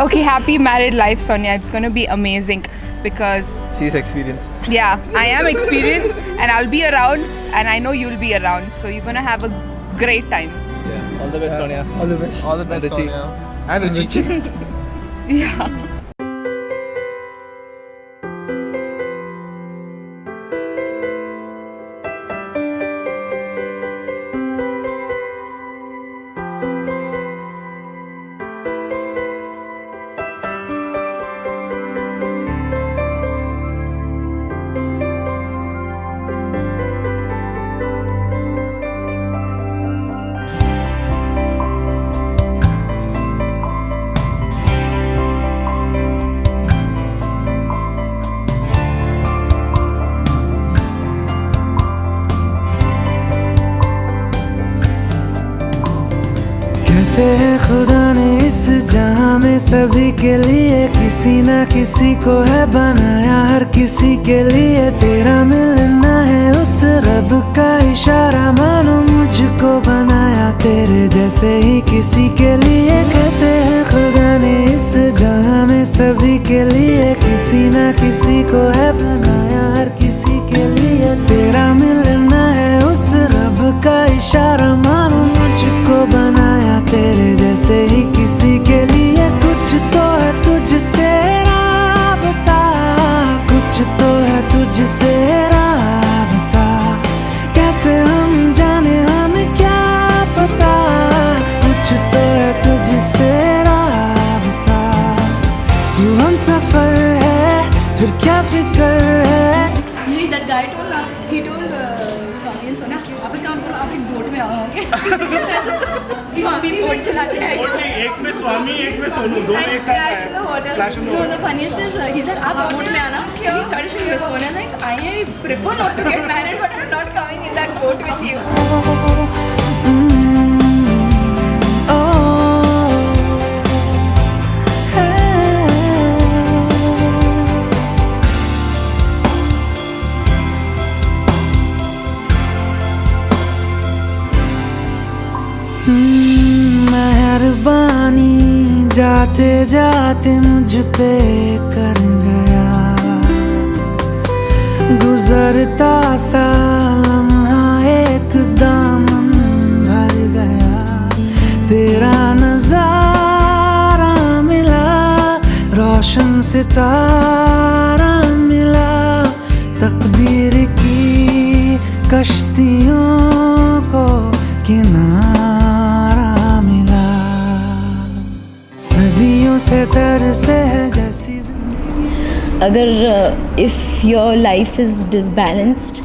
Okay, happy married life, Sonia. It's gonna be amazing because She's experienced. yeah, I am experienced and I'll be around, and I know you'll be around. So you're gonna have a great time. Yeah. All the best, Sonia. All the best. All the best, Ruchi. Sonia. And Ruchi. Yeah. कहते हैं खुदा ने इस जहां में सभी के लिए किसी ना किसी को है बनाया, हर किसी के लिए तेरा मिलना है उस रब का इशारा, मानो मुझको बनाया तेरे जैसे ही किसी के लिए। कहते हैं खुदा ने इस जहां में सभी के लिए किसी ना किसी को है बनाया, हर किसी के लिए तेरा मिलना है उस रब का इशारा, मानो मुझको बनाया तेरे जैसे ही किसी के लिए। कुछ तो है तुझसे राबता, कुछ तो है तुझसे राबता, कैसे हम जाने हमें क्या पता, कुछ तो है तुझसे राबता। तू हम सफर है फिर क्या फिक्र है। Usually that guy told, he told Swami and Sona, आप एक काम करो, आप एक बोट में आओगे। स्वामी बोट चलाते हैं। बोट नहीं, एक में स्वामी एक में सोनू, दोनों एक साथ Splash in the water. Splash in the No, water. the funniest is he said, आप बोट में आना। He started showing me. Sona is like, I prefer not to get married, but I'm not coming in that boat with you. मेहरबानी जाते जाते मुझ पे कर गया, गुजरता सा लम्हा एक दामन भर गया, तेरा नजारा मिला, रोशन सितारा मिला, तकदीर की कश्तियों को किनारा मिला, सदियों से तरसे है जैसी अगर if your life is disbalanced,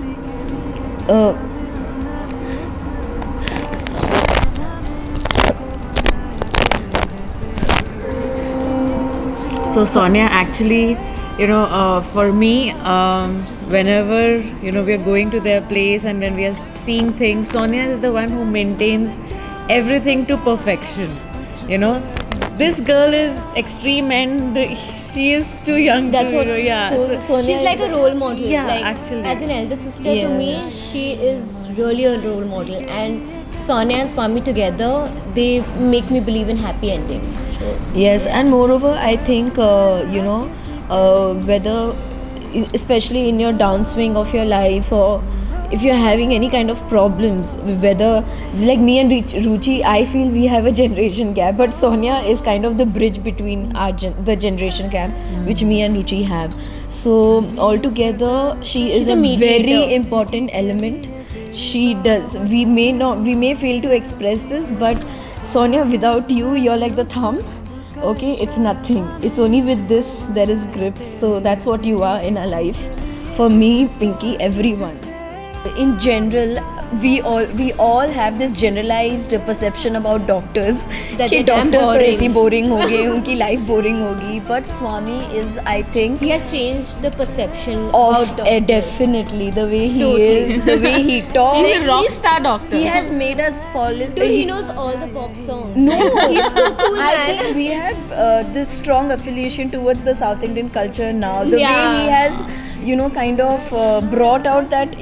So Sonia, actually, for me, whenever we are going to their place and when we are seeing things, Sonia is the one who maintains everything to perfection. This girl is extreme and she is too young. That's to, what Sonia She's like a role model. Yeah, like, actually. As an elder sister to me, Yes. she is really a role model. And Sonia and Swami together, they make me believe in happy endings. So, Yes, and moreover, I think whether, especially in your downswing of your life, or if you're having any kind of problems, whether like me and Ruchi, I feel we have a generation gap, but Sonia is kind of the bridge between the generation gap which me and Ruchi have. So altogether, she is She's a mediator. very important element. She does. We may fail to express this, but Sonia, without you, you're like the thumb. Okay, it's nothing. It's only with this there is grip. So that's what you are in our life. For me, Pinky, everyone. In general, we all have this generalized perception about doctors. That कि they're damn doctors तो boring. ऐसी boring होंगे, उनकी life boring होगी. But Swami is, I think, he has changed the perception of about doctors. definitely the way he Totally. is, the way he talks. He's a rock star doctor. He has made us fall in. Dude, he knows all the pop songs. No, He's so cool, I man. think we have this strong affiliation towards the South Indian culture now. The Yeah. way he has, kind of brought out that,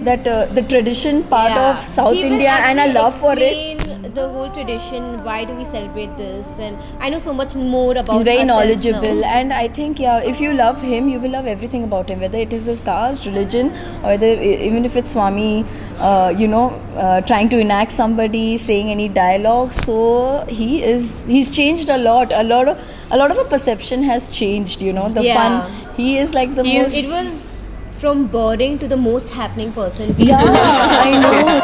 that the tradition part Yeah. of South He will India and a actually love for it. explain the whole tradition? Why do we celebrate this? And I know so much more about. He's very ourselves knowledgeable, now. and I think if you love him, you will love everything about him, whether it is his caste, religion, or even if it's Swami, trying to enact somebody, saying any dialogue. So he's changed a lot. A lot of a perception has changed. The Yeah. fun. He is like the most. It was from boring to the most happening person. Yeah, I know.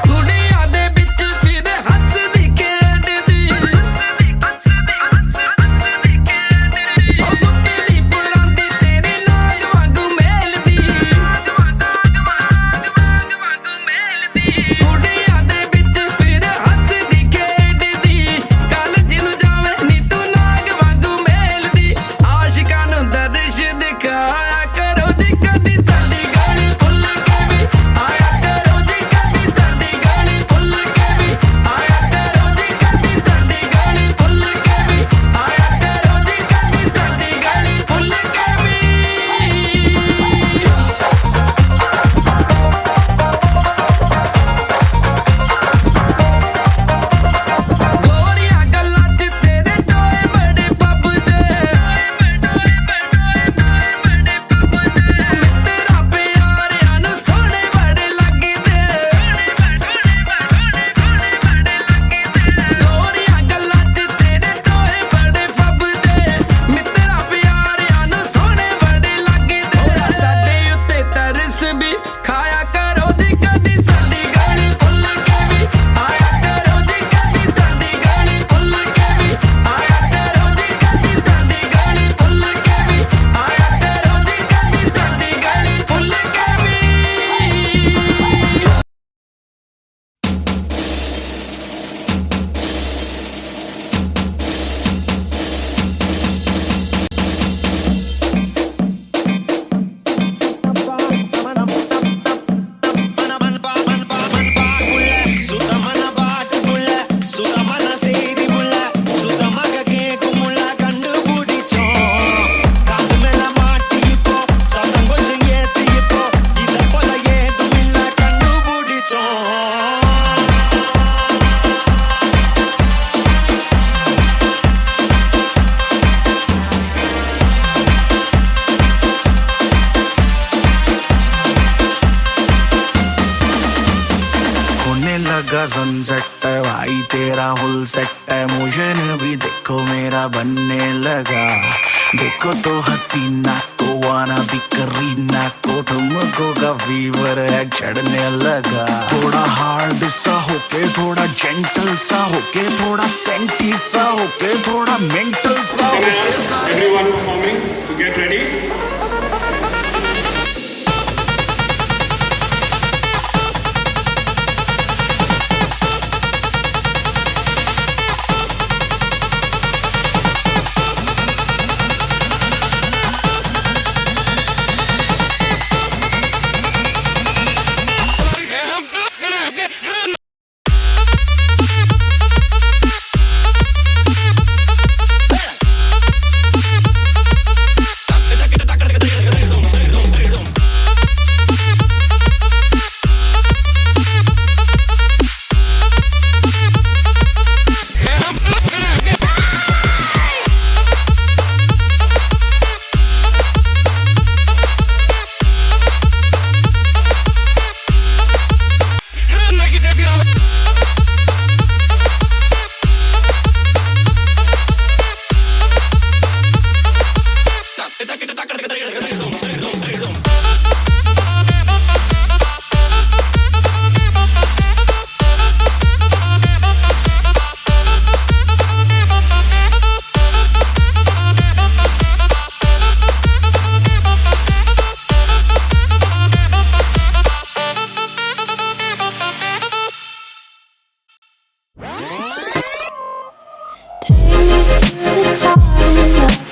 ਦੁਨੀਆ ਦੇ ਵਿੱਚ ਫਿਰ ਹੱਸਦੀ ਖੇਡਦੀ ਉਹ ਕੁੱਤੇ ਦੀ ਪਰਾਂਦੀ ਤੇਰੇ ਨਾਗ ਵਾਂਗੂ ਮੇਲਦੀ ਦੁਨੀਆ ਦੇ ਵਿੱਚ ਫਿਰ ਹੱਸਦੀ ਖੇਡਦੀ ਕਾਲਜ ਨੂੰ ਜਾਵੇਂ ਨੀ ਤੂੰ ਨਾਗ ਵਾਂਗੂ ਮੇਲਦੀ ਆਸ਼ਿਕਾਂ ਨੂੰ ਦਰਸ਼ ਦਿਖਾਇਆ ਕਰੋ ਜੀ ਕਦੀ ਸਾਡੀ ਗਾਲੀ ਭੁੱਲ ਕੇ ਵੀ ਆਇਆ ਕਰੋ ਜੀ ਕਦੀ ਸਾਡੀ ਗਾਲੀ ਭੁੱਲ ਕੇ ਵੀ ਆਇਆ ਕਰੋ ਜੀ ਕਦੀ ਸਾਡੀ ਗਾਲੀ ਭੁੱਲ ਕੇ ਵੀ ਆਇਆ ਕਰੋ ਜੀ ਕਦੀ ਸਾਡੀ ਗਾਲੀ ਭੁੱਲ ਕੇ ਵੀ ਗੋਰੀਆਂ ਗੱਲਾਂ ਚ ਤੇਰੇ ਟੋਏ ਬੜੇ ਫੱਬਦੇ ਮਿੱਤਰਾਂ ਪਿਆਰਿਆਂ ਨੂੰ ਸੋਹਣੇ ਬੜੇ ਲੱਗਦੇ ਗੋਰੀਆਂ ਗੱਲਾਂ ਚ ਤੇਰੇ ਟੋਏ ਬੜੇ ਫੱਬਦੇ ਮਿੱਤਰਾਂ ਪਿਆਰਿਆਂ ਨੂੰ ਸੋਹਣੇ ਬੜੇ ਲੱਗਦੇ ਸਾਡੇ ਉੱਤੇ ਤਰਸ ਵੀ ਖਾਇਆ ਕਰੋ ਜੀ ਕਦੀ ਸਾਡੀ ਗਾਲੀ ਭੁੱਲ ਕੇ ਵੀ ਆਇਆ ਕਰੋ ਜੀ ਕਦੀ ਸਾਡੀ ਗਾਲੀ ਭੁੱਲ ਕੇ ਵੀ ਆਇਆ ਕਰੋ ਜੀ ਕਦੀ ਸਾਡੀ ਗਾਲੀ ਭੁੱਲ ਕੇ ਵੀ ਆਇਆ ਕਰੋ ਜੀ ਕਦੀ ਸਾਡੀ ਗਾਲੀ ਭੁੱਲ ਕੇ ਵੀ होने लगा सनसेट है भाई तेरा फुल सेट है मोशन भी देखो मेरा बनने लगा देखो तो हसीना को वाना भी करीना को तुमको का फीवर है चढ़ने लगा थोड़ा हार्ड सा होके थोड़ा जेंटल सा होके थोड़ा सेंटी सा होके थोड़ा मेंटल सा होके Everyone performing to get ready.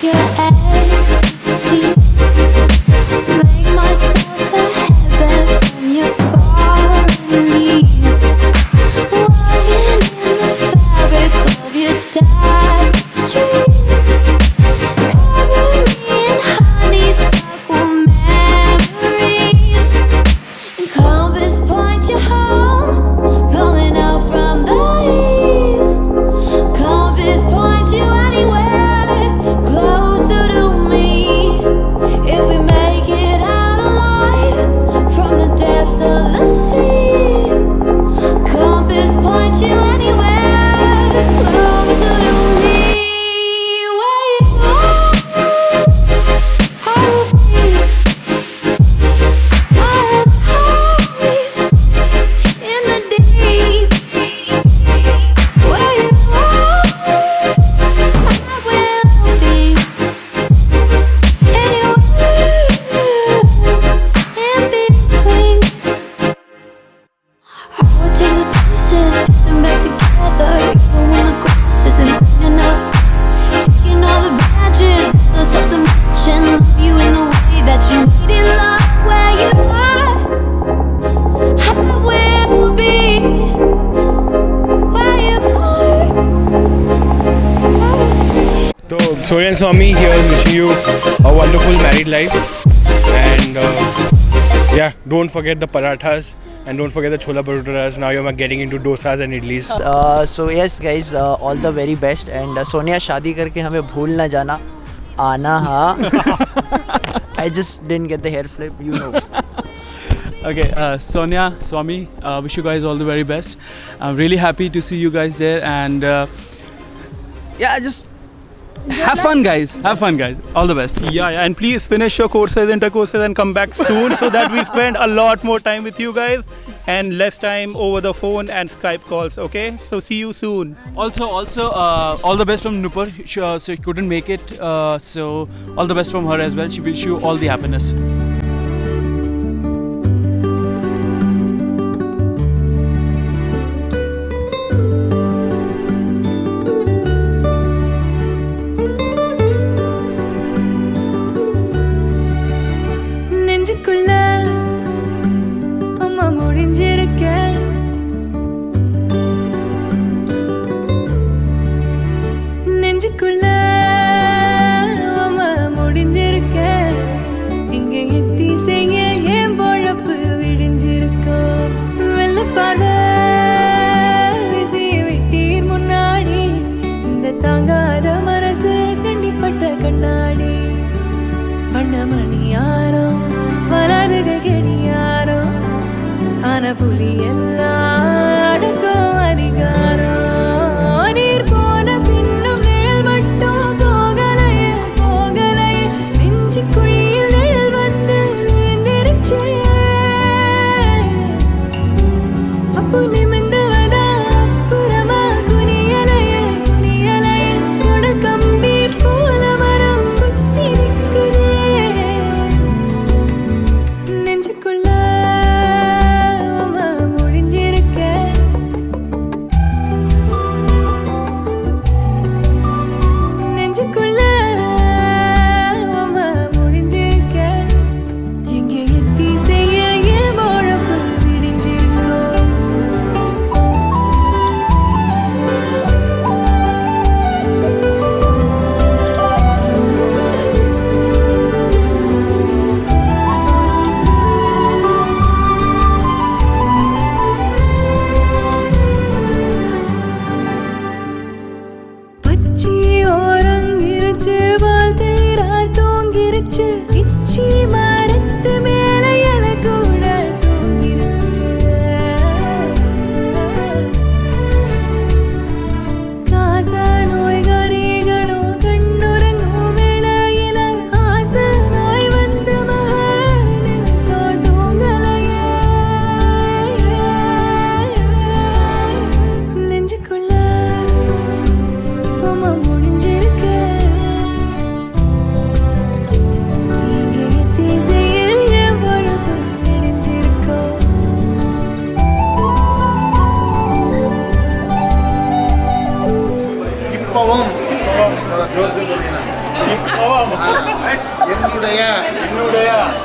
Your ecstasy, make myself a So, Sonia and Swami here wishing you a wonderful married life. And yeah, don't forget the parathas and don't forget the chola bhaturas. Now you're getting into dosas and idlis. So yes guys, all the very best. And Sonia, शादी करके हमें भूल ना जाना, आना हाँ. I just didn't get the hair flip, you know. Okay, Sonia, Swami, wish you guys all the very best. I'm really happy to see you guys there, and yeah, just have fun, guys. Have fun, guys. All the best. Yeah, and please finish your courses, inter courses, and come back soon so that we spend a lot more time with you guys and less time over the phone and Skype calls. Okay, so see you soon. Also, all the best from Nupur. So she couldn't make it. So all the best from her as well. She wish you all the happiness.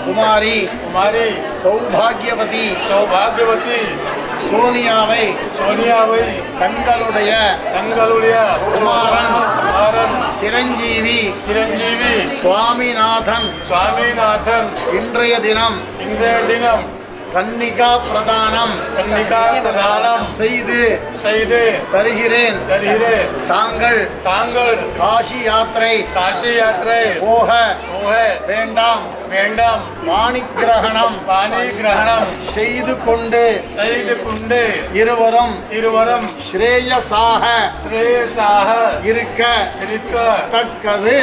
कुमारी सौभाग्यवती सोनियाவை தங்களுடைய குமாரன் சிரஞ்சீவி சுவாமிநாதன் இன்றைய தினம் கன்னிகா பிரதானம் செய்து தருகிறேன். தாங்கள் Cauchy யாத்திரை போக வேண்டாம். பாணிகிரகணம் செய்து கொண்டு இருவரும் ஸ்ரேயசாக இருக்க தக்கது.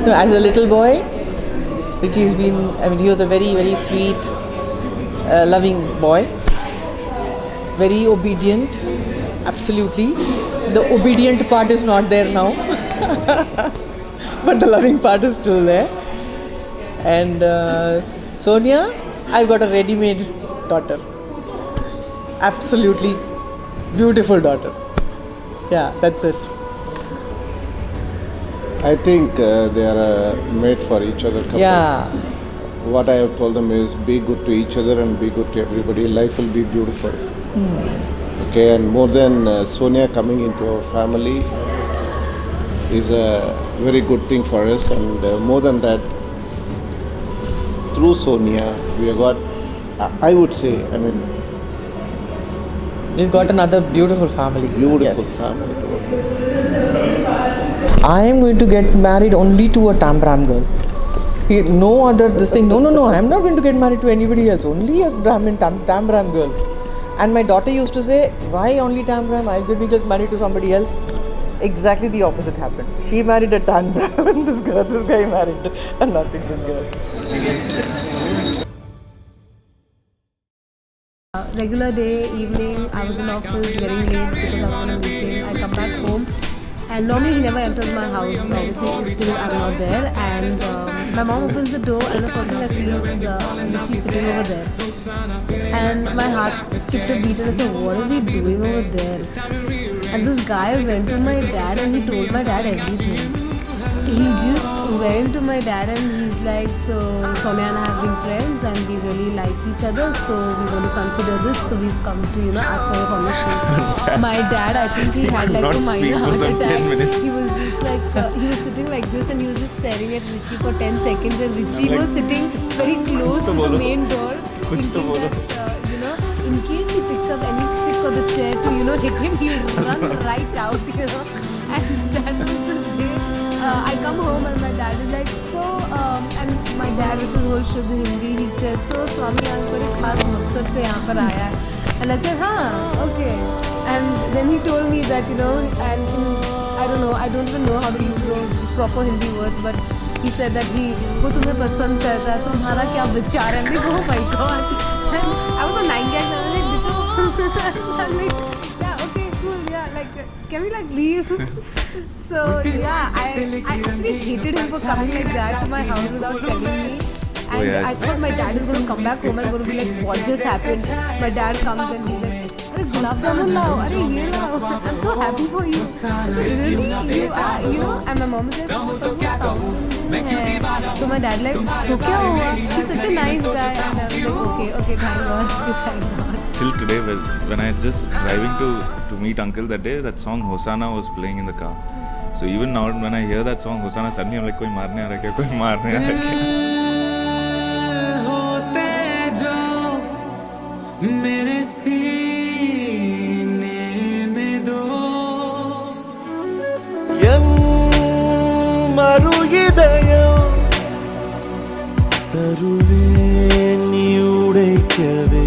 No, as a little boy, Richie's been, I mean, he was a very, very sweet, loving boy. Very obedient, absolutely. The obedient part is not there now, but the loving part is still there. And Sonia, I've got a ready-made daughter. Absolutely beautiful daughter. Yeah, that's it. I think they are made for each other couple. Yeah. What I have told them is be good to each other and be good to everybody. Life will be beautiful. Okay, and more than Sonia coming into our family is a very good thing for us, and more than that, through Sonia we have got, I would say, I mean, we've got another beautiful family. Beautiful family. I am going to get married only to a Tambram girl. No other this thing. No. I am not going to get married to anybody else. Only a Brahmin Tambram girl. And my daughter used to say, why only Tambram? I could be just married to somebody else. Exactly the opposite happened. She married a Tambram and this guy married a North-Indian girl. Regular day, evening, I was in office getting late because I was in a meeting. I come back home. And normally he never enters my house, obviously, till I'm not there. And my mom opens the door, and the first thing I see is Richie sitting over there. And my heart skipped a beat, and I said, what is he doing over there? And this guy went to my dad, and he told my dad everything. He just went to my dad, and he's like, so Sonia and I have been friends, and we really like each other, so we want to consider this, so we've come to, ask for your permission. My dad, I think he had like a minor heart attack. He was just like, he was sitting like this, and he was just staring at Richie for 10 seconds, and Richie was sitting very close to the main door. In case he picks up any stick or the chair to, hit him, he'll run right out, And that was the day. I come home and my dad is like, so, and my dad with his whole Shuddh Hindi, he said, so Swami, I'm going to खास मकसद से यहाँ पर आया है. And I said, okay. And then he told me that, and I don't know, I don't even know how to use those proper Hindi words, but he said that वो तुम्हें पसंद करता है, तुम्हारा क्या विचार है? And oh my God. And I was on 9 guys, and I was like, I'm like, yeah, okay, cool, yeah, like, can we like leave? So yeah, I actually hated him for coming like that to my house without telling me. And I thought my dad is going to come back home and going to be like, what just happened? My dad comes and he's like, Arey gulab jamun lao, arey ye lao. I'm so happy for you. So really, you are, and my mom is like, so my dad like, to kya hua? He's such a nice guy. And I was like, okay, thank God. Till today, when I just driving to meet uncle that day, that song Hosanna was playing in the car. So even now when I hear that song Hosanna, suddenly I'm like, koi marne aa raha hai kya, koi marne aa raha hai मेरे सीने में दो मरु இதயம் தருவேன் நீ உடைக்கவே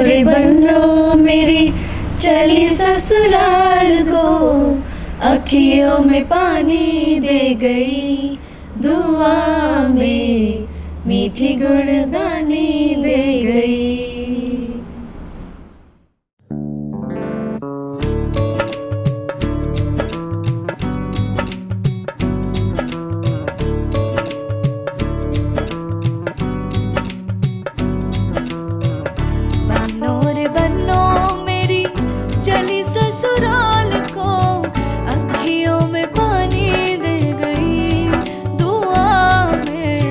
रे बन्नो मेरी चली ससुराल को, अखियों में पानी दे गई, दुआ में मीठी गुणगानी दे गई. बन्नो रे बन्नो मेरी चली ससुराल को, अखियों में पानी दे गई, दुआ में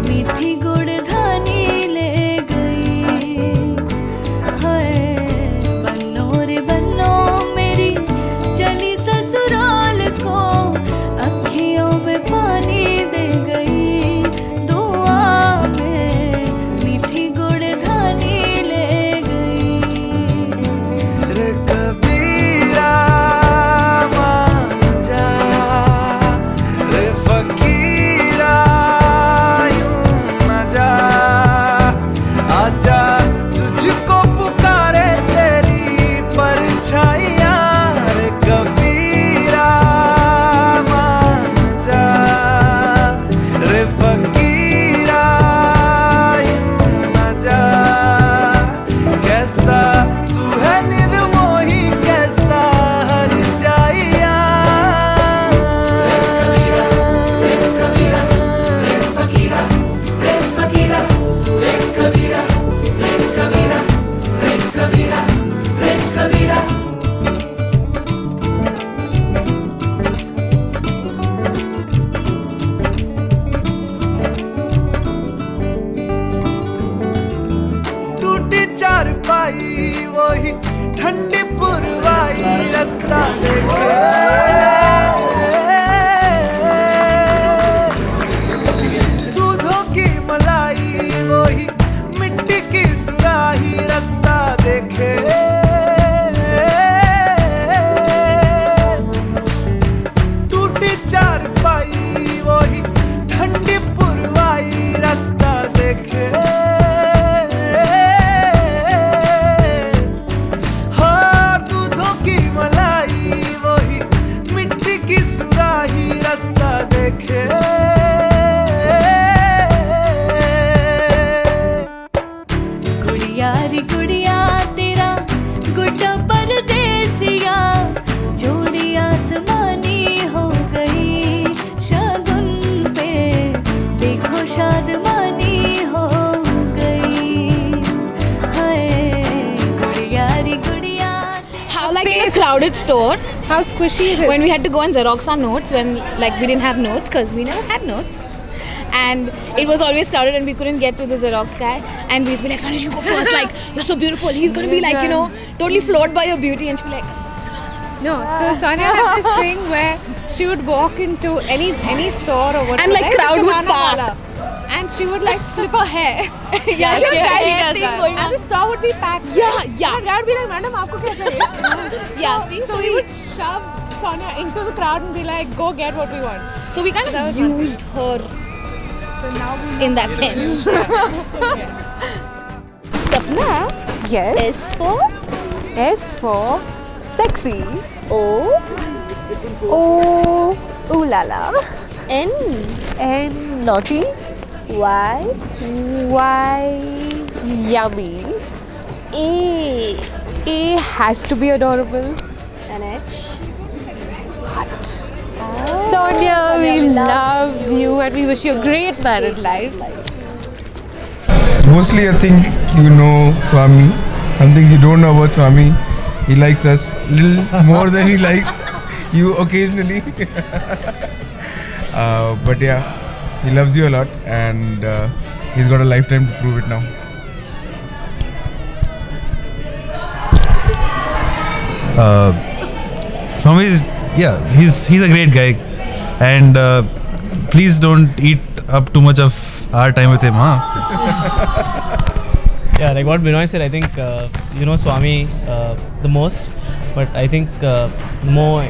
मीठी गुड़धानी ले गई. हाय बन्नो रे बन्नो मेरी चली ससुराल को, अखियों में पानी दे गई, दुआ में मीठी गुड़धानी ले गई. रे कबीरा मान जा, रे फकीरा यूं न जा, आजा तुझको पुकारे तेरी परछाइयाँ. रे कबीरा मान जा, रे फकीरा यूं न जा, कैसा तू है निर्मोही, कैसा हर जाइया. टूटी चारपाई वही ठंडी पुरवाई, रास्ता देखे दूधों की मलाई वही मिट्टी की सुराही, रास्ता देखे टूटी चारपाई वही ठंडी पुरवाई, रास्ता देखे हाँ दूधों की मलाई वही मिट्टी की सुराही, रास्ता देखे. गुड़िया रे गुड़िया तेरा गुड्डा परदेसिया, जोड़ी आसमानी हो गई, शगुन पे देखो शादमानी हो गई. हाय गुड़िया रे गुड़िया. How like in a crowded store, how squishy it is. When we had to go and Xerox our notes, when like we didn't have notes because we never had notes, and it was always crowded and we couldn't get to the Xerox guy, and we used to be like, Sonia, you go first, like you're so beautiful, he's gonna be like, you know, totally floored by your beauty, and she'd be like, No, so Sonia had this thing where she would walk into any store or whatever, and like crowd would Banana part. wala, and she would like flip her hair. Yeah, she would she try does this that. going on. And the store would be packed. Yeah, yeah. And dad would be like, Madam, aapko kya chahiye? Yeah, see, So we would shove Sonia into the crowd and be like, go get what we want. So we kind of used her So now we in that sense. Sapna, Yes. S for sexy. Ooh la la. N naughty. Y yummy. A has to be adorable. and H. Hot. Sonia, we love you and we wish you a great married life. Mostly I think you know Swami. Some things you don't know about Swami. He likes us a little more than he likes you occasionally. But yeah, he loves you a lot and he's got a lifetime to prove it now. Swami is, yeah, he's a great guy, and please don't eat up too much of our time with him, huh? Yeah, like what Binoy said, I think you know Swami the most, but I think the more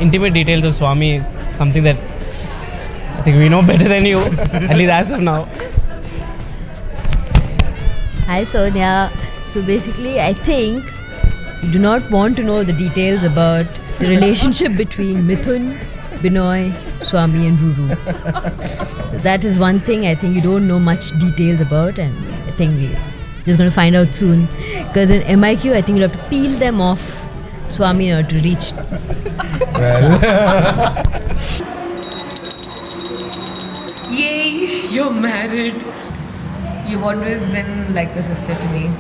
intimate details of Swami is something that I think we know better than you, at least as of now. Hi Sonia. So basically, I think you do not want to know the details about the relationship between Mithun, Binoy, Swami and Ruru. That is one thing I think you don't know much details about, and I think we're just going to find out soon. Because in MIQ, I think you'll have to peel them off Swami in order to reach. Yay, you're married. You've always been like a sister to me.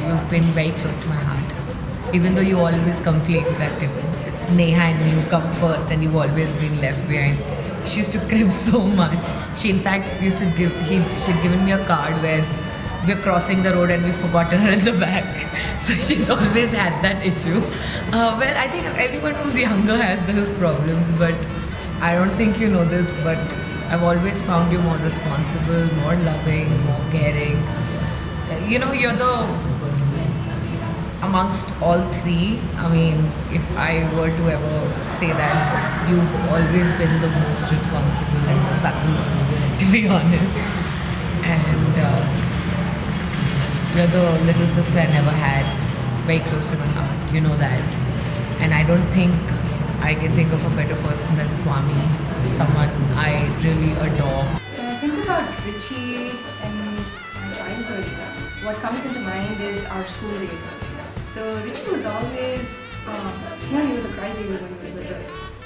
You've been very close to my heart. Even though you always complain that it's Neha and me who come first and you've always been left behind. She used to crib so much. She in fact used to she'd given me a card where we're crossing the road and we've forgotten her in the back. So she's always had that issue. Well, I think everyone who's younger has those problems, but I don't think you know this, but I've always found you more responsible, more loving, more caring. You know, you're the, amongst all three, I mean, if I were to ever say that, you've always been the most responsible and the subtle one, to be honest. And you're the little sister I never had, very close to my heart, you know that. And I don't think I can think of a better person than Swami, someone I really adore. When I think about Richie and my childhood, what comes into mind is our school days. So Richie was always, he was a crybaby when he was little.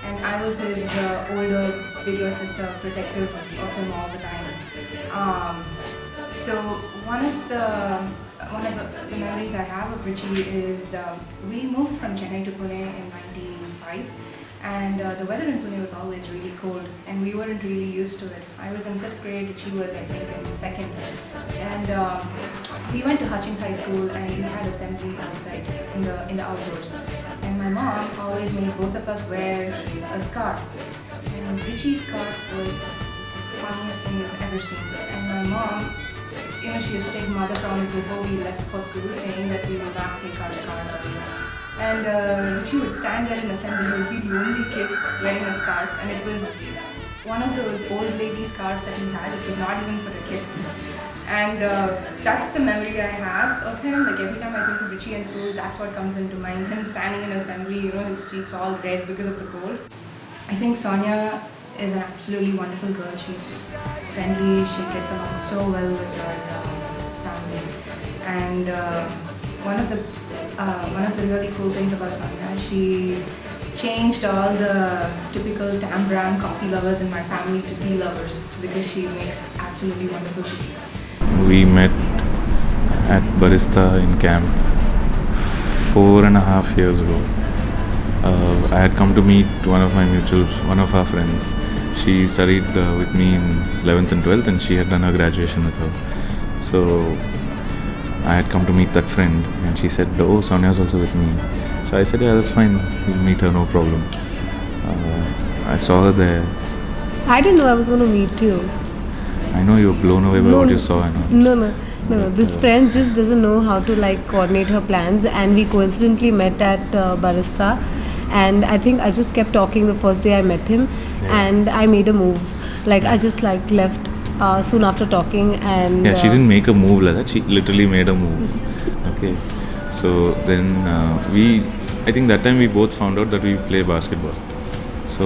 And I was his older, bigger sister, protective of him all the time. So one of the memories I have of Richie is we moved from Chennai to Pune in '95, and the weather in Pune was always really cold, and we weren't really used to it. I was in 5th grade, Richie was I think in 2nd, and we went to Hutchings High School and we had assemblies outside in the outdoors. And my mom always made both of us wear a scarf, and Richie's scarf was the funniest thing you've ever seen. And my mom, you know, she used to take mother promise before we left for school, saying that we will not take our scarves away. And Richie would stand there in assembly, he would be the only kid wearing a scarf, and it was one of those old lady scarves that he had. It was not even for a kid. And that's the memory I have of him. Like every time I think of Richie in school, that's what comes into mind. Him standing in assembly, you know, his cheeks all red because of the cold. I think Sonia is an absolutely wonderful girl. She's friendly, she gets along so well with her family. And one of the really cool things about Sonia, she changed all the typical Tambram coffee lovers in my family to tea lovers because she makes absolutely wonderful tea. We met at Barista in camp 4.5 years ago. I had come to meet one of our friends. She studied with me in 11th and 12th, and she had done her graduation with her. So I had come to meet that friend, and she said, "Oh, Sonia's also with me." So I said, "Yeah, that's fine. We'll meet her, no problem." I saw her there. I didn't know I was going to meet you. I know you were blown away by what you saw. I know. No. This friend just doesn't know how to like coordinate her plans, and we coincidentally met at Barista. And I think I just kept talking the first day I met him, and I made a move. Like I just like left soon after talking, and yeah, she didn't make a move like that. She literally made a move. Okay, so then I think that time we both found out that we play basketball. So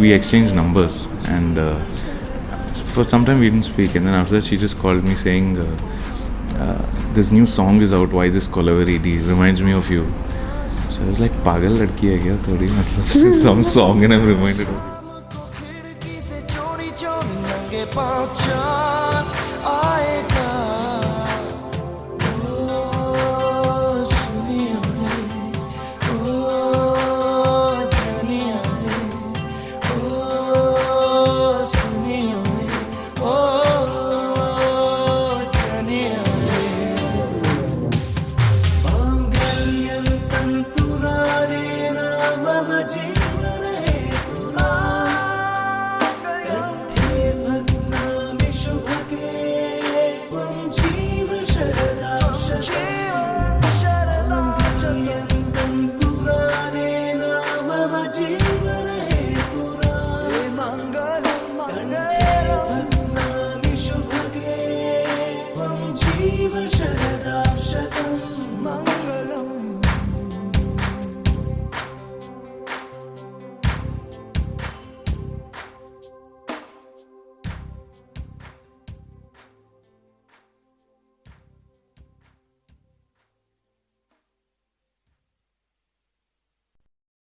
we exchanged numbers, and for some time we didn't speak. And then after that, she just called me saying, "This new song is out. Why this Kolaveri? It reminds me of you." So I was like, "Pagal ladki hai kya? Thodi matlab some song," and I'm reminded of.